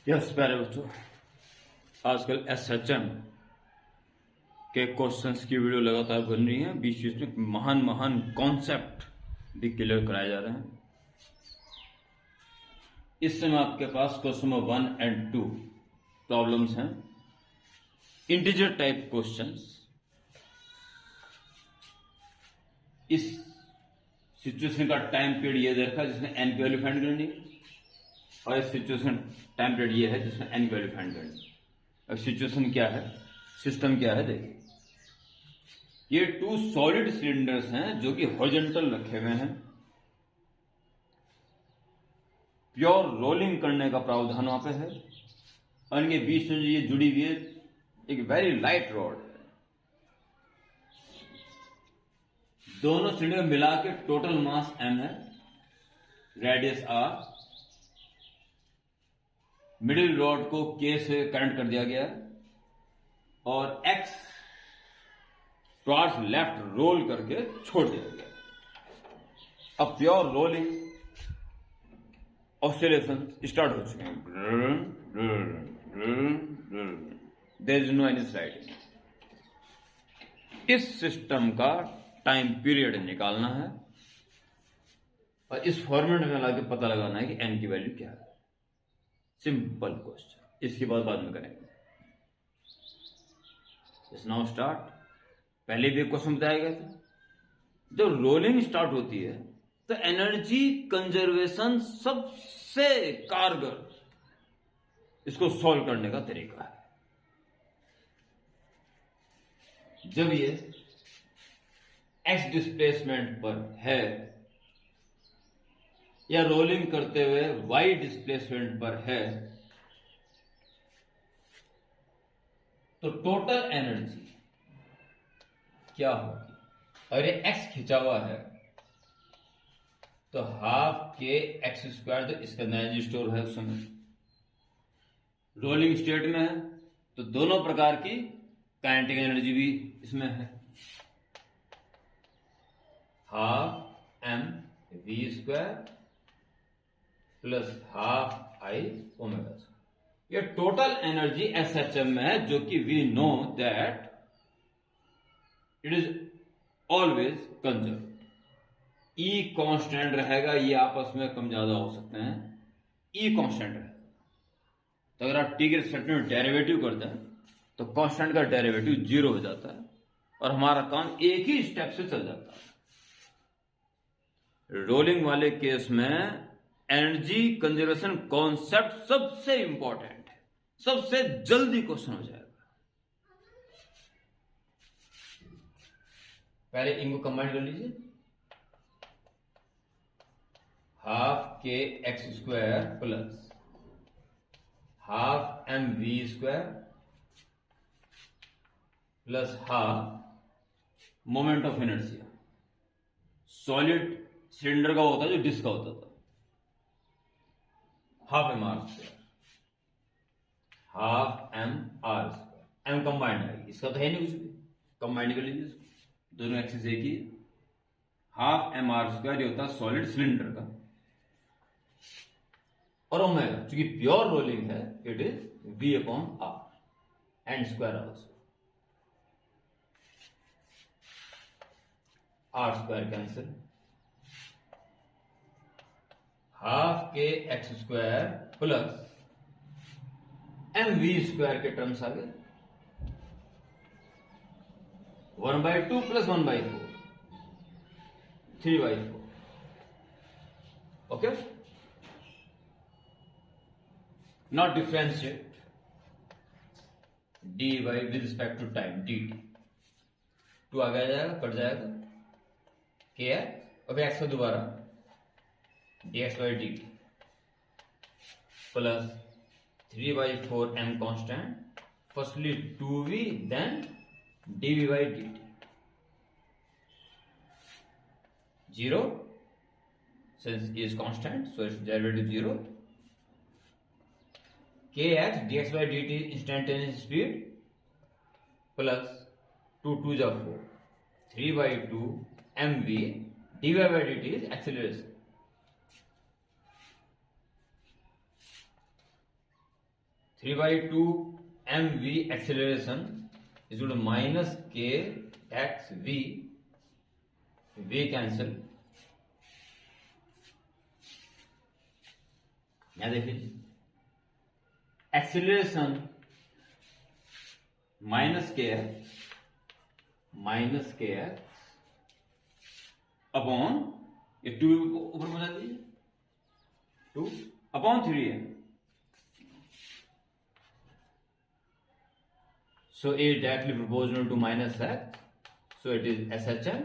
Yes प्यारे बच्चों, आजकल एसएचएम के क्वेश्चंस की वीडियो लगातार बन रही है। बीच बीच में महान महान कॉन्सेप्ट भी क्लियर कराए जा रहे हैं। इस समय आपके पास क्वेश्चन नंबर 1 एंड 2 प्रॉब्लम्स हैं, इंटीजर टाइप क्वेश्चंस। इस सिचुएशन का टाइम पीरियड ये दे रखा है जिसमें एन की वैल्यू फाइंड करनी है, और इस सिचुएशन टाइम पीरियड ये है जिसमें एन की वैल्यू फाइंड करनी है। अब सिचुएशन क्या है, सिस्टम क्या है, देखिए ये 2 सॉलिड सिलेंडर्स हैं जो कि हॉरिजॉन्टल रखे हुए हैं। प्योर रोलिंग करने का प्रावधान वहां पे है, और इनके बीच में जो ये जुड़ी हुई है एक वेरी लाइट रॉड है। दोनों सिलेंडर मिला के टोटल मास m है, रेडियस r। मिडिल रॉड को k से करंट कर दिया गया है, और x टुवर्ड्स लेफ्ट रोल करके छोड़ दिया गया। अब प्योर रोलिंग ऑसिलेशन स्टार्ट हो चुके हैं। There is no any sliding. इस सिस्टम का टाइम पीरियड निकालना है, और इस फॉर्मेट में लाके पता लगाना है कि n की वैल्यू क्या है। सिंपल क्वेश्चन, इसकी बात बाद में करेंगे। Now start. पहले भी एक क्वेश्चन बताया गया था, जब रोलिंग स्टार्ट होती है तो एनर्जी कंजर्वेशन सबसे कारगर इसको सॉल्व करने का तरीका है। जब ये एक्स डिस्प्लेसमेंट पर है या रोलिंग करते हुए वाई डिस्प्लेसमेंट पर है, तो टोटल एनर्जी क्या होगी। और ये एक्स खिंचा हुआ है तो हाफ के एक्स स्क्वायर, तो इसका एनर्जी स्टोर है उस समय। रोलिंग स्टेट में है तो दोनों प्रकार की काइनेटिक एनर्जी भी इसमें है। Half M we square plus half I omega square. ये टोटल एनर्जी एसएचएम में है, जो कि we know that it is always conserve. E constant रहेगा, ये आपस में कम ज्यादा हो सकते हैं, ई कांस्टेंट रहेगा। तो अगर आप टी के रिस्पेक्ट में डेरिवेटिव करते हैं तो कांस्टेंट का डेरिवेटिव 0 हो जाता है, और हमारा काम एक ही स्टेप से चल जाता है। रोलिंग वाले केस में एनर्जी कंजर्वेशन कॉन्सेप्ट सबसे इंपॉर्टेंट है, सबसे जल्दी क्वेश्चन हो जाएगा। पहले इनको कंबाइन कर लीजिए। हाफ के x square plus half M we square plus half moment of inertia. Solid cylinder का होता है जो डिस्क का होता था, half M R square, half M R square. M combined आएगी, इसका तो है नहीं कुछ भी, कंबाइंड कर लीजिए इसको। दोनों एक्सिस एक ही। हाफ एम आर स्क्वायर ये होता है सॉलिड सिलेंडर का, और ओमेगा चूंकि प्योर रोलिंग है it is V upon R and square also. R square cancel. Half के x square plus M we square के टर्म्स आ गए, 1/2 प्लस 1/4, 3/4। Okay, not differentiate D by with respect to time D T. 2 आ जाएगा, कट जाएगा, के है, अब एक्स का दोबारा D x by d t plus 3/4 m constant, firstly 2v then dv by dt, 0 since e is constant so its derivative 0, kx dx by dt instantaneous speed plus 2 2 is 4, 3/2 mv dy by dt is acceleration। 3/2 mv acceleration is equal to minus k x v, v cancel. यहां देखिए acceleration minus के upon ये 2 ऊपर बना दीजिए 2/3 है। So A is directly proportional to minus x, so it is SHM.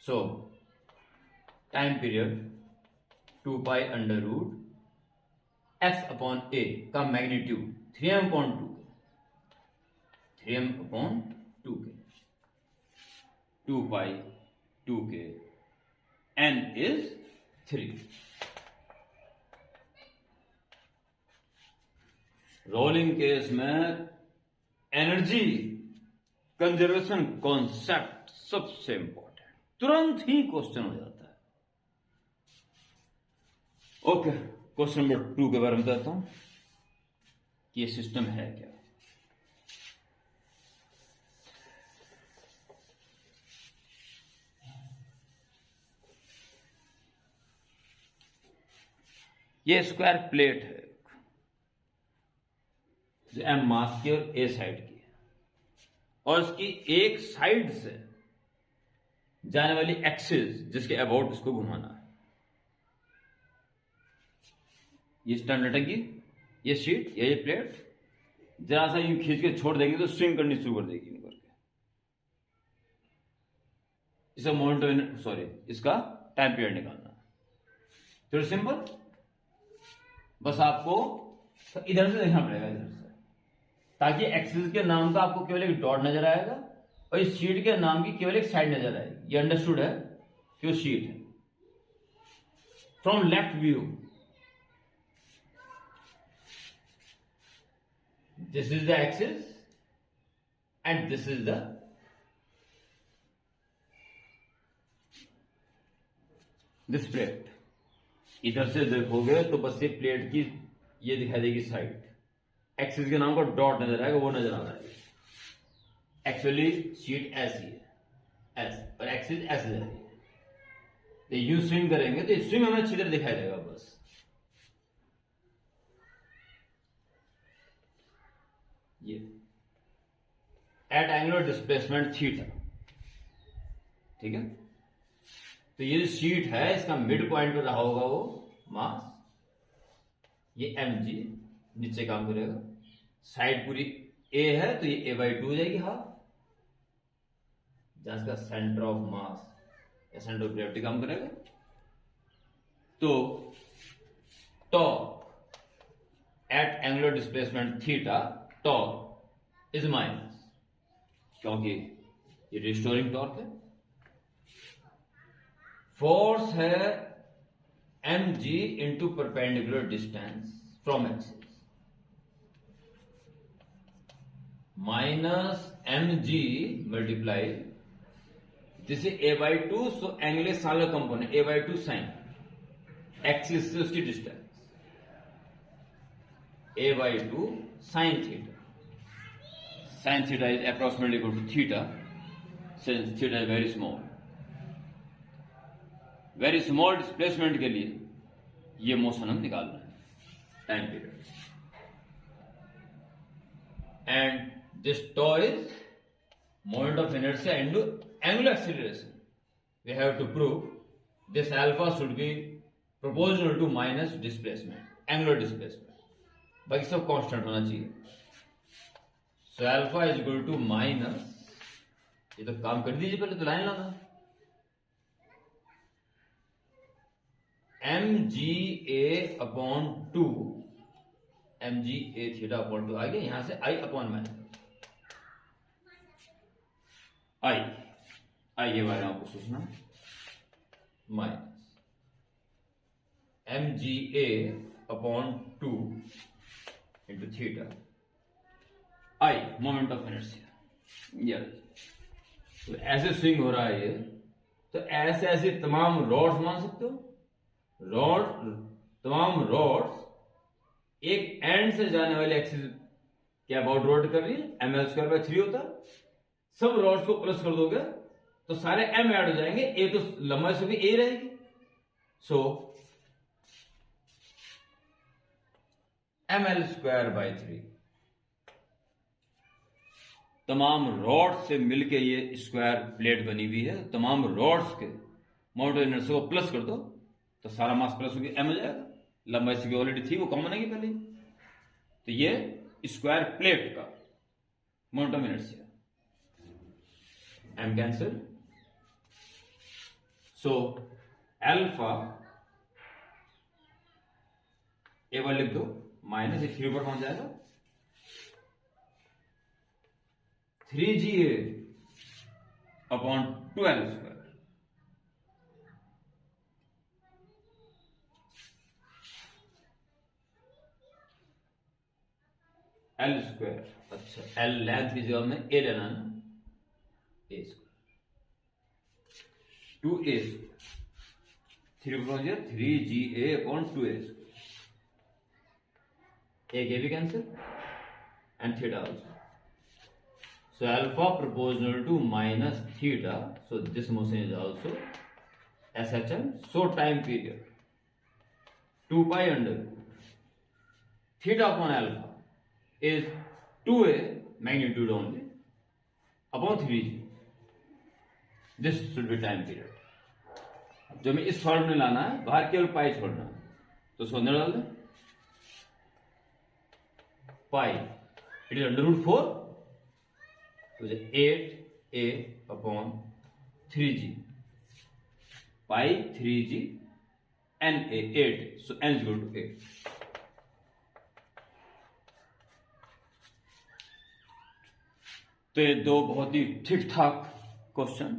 So time period 2 pi under root x upon A का magnitude 3m/2k 2 pi 2k n is 3। Rolling case में energy conservation concept सबसे important, तुरंत ही question हो जाता है। Okay, question number 2 के बारे में बताता हूं कि ये सिस्टम है क्या। ये स्क्वायर प्लेट है जो एम मास की और ए साइड की है, और इसकी एक साइड से जाने वाली एक्सिस जिसके अबाउट इसको घुमाना है। ये स्टैंडर्ड है कि ये शीट या ये प्लेट जरा सा यूं खींच के छोड़ देंगे तो स्विंग करनी शुरू कर देगी यूं करके। इसका मोमेंट इसका टाइम पीरियड निकालना है। तो सिंपल, बस आपको इधर से देखना पड़ेगा, इधर से, ताकि एक्सिस के नाम का आपको केवल एक डॉट नजर आएगा और इस शीट के नाम की केवल एक साइड नजर आएगी। ये अंडरस्टूड है कि वो शीट है। From left view this is the axis and this is this plate. इधर से देखोगे तो बस ये प्लेट की ये दिखाई देगी साइड, एक्सिस के नाम का डॉट नजर आएगा, वो नजर आ रहा है। एक्चुअली शीट ऐसी है, ऐसे, और एक्सिस ऐसे जा रही है। तो यू स्विंग करेंगे तो स्विंग हमें अच्छी तरह दिखाई देगा। बस ये एट एंगुलर डिस्प्लेसमेंट थीटा, ठीक है। तो ये जो शीट है इसका मिड पॉइंट पर रहा होगा वो मास, ये mg नीचे काम करेगा। साइड पूरी a है तो ये a/2 हो जाएगी हाफ, जहां इसका सेंटर ऑफ मास या सेंटर ऑफ ग्रेविटी काम करेगा। तो torque at angular displacement theta, torque is minus, क्योंकि ये रिस्टोरिंग टॉर्क है। फोर्स है mg into perpendicular distance from axis minus mg multiply this is a/2, so angle is sine component a/2 sine, axis से उसकी distance a/2 sine theta. Sine theta is approximately equal to theta, since theta is very small. Very small displacement के लिए ये motion हम निकाल रहे हैं, time period. And this tau is moment of inertia into angular acceleration. We have to prove this alpha should be proportional to minus displacement, angular displacement. बाकी सब constant होना चाहिए। So alpha is equal to minus, ये तो काम कर दीजिए, पहले तो लाइन लाना, mga/2, mga θ/2 आ गया। यहां से I/माइनस I के बारे में आपको सोचना, minus mga/2 into theta, I moment of inertia. तो ऐसे स्विंग हो रहा है ये, तो ऐसे ऐसे तमाम रॉड्स मान सकते हो, तमाम रॉड्स एक एंड से जाने वाली एक्सिस क्या अबाउट रोटेट कर रही है, ml²/3 होता है। सब रॉड्स को प्लस कर दोगे तो सारे m ऐड हो जाएंगे, ए तो लंबाई से भी ए रहेगी। सो ml²/3 तमाम रॉड से मिलके ये स्क्वायर प्लेट बनी हुई है। तमाम रॉड्स के मोमेंट ऑफ इनर्शिया को प्लस कर दो तो सारा मास प्लस होगी, m हो जाएगा। लंबाई से ऑलरेडी थी, वो कॉमन आएगी पहले। तो ये स्क्वायर प्लेट का moment of inertia, m cancel. So alpha A bar लिख दो, माइनस ये 3 ऊपर पहुंच जाएगा, 3GA अपॉन 2L²। L², अच्छा L लेंथ की जगह में A लेना ना, A², 2A², 3 ऊपर पहुंच गया, 3GA अपॉन 2A²। एक ए भी cancel and theta also. So alpha proportional to minus theta. So this motion is also SHM. So time period 2 pi under theta upon alpha is 2a magnitude only upon 3g. This should be time period. जो मैं इस form में लाना है, बाहर केवल पाई छोड़ना है, तो उसको अंदर डाल दें। Pi it is √4 8a upon 3g, pi 3g na 8, so n is equal to 8। तो ये दो बहुत ही ठीक ठाक क्वेश्चन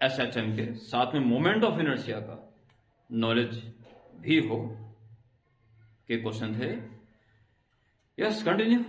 SHM के, साथ में मोमेंट ऑफ इनर्शिया का नॉलेज भी हो के क्वेश्चन थे। Yes, continue.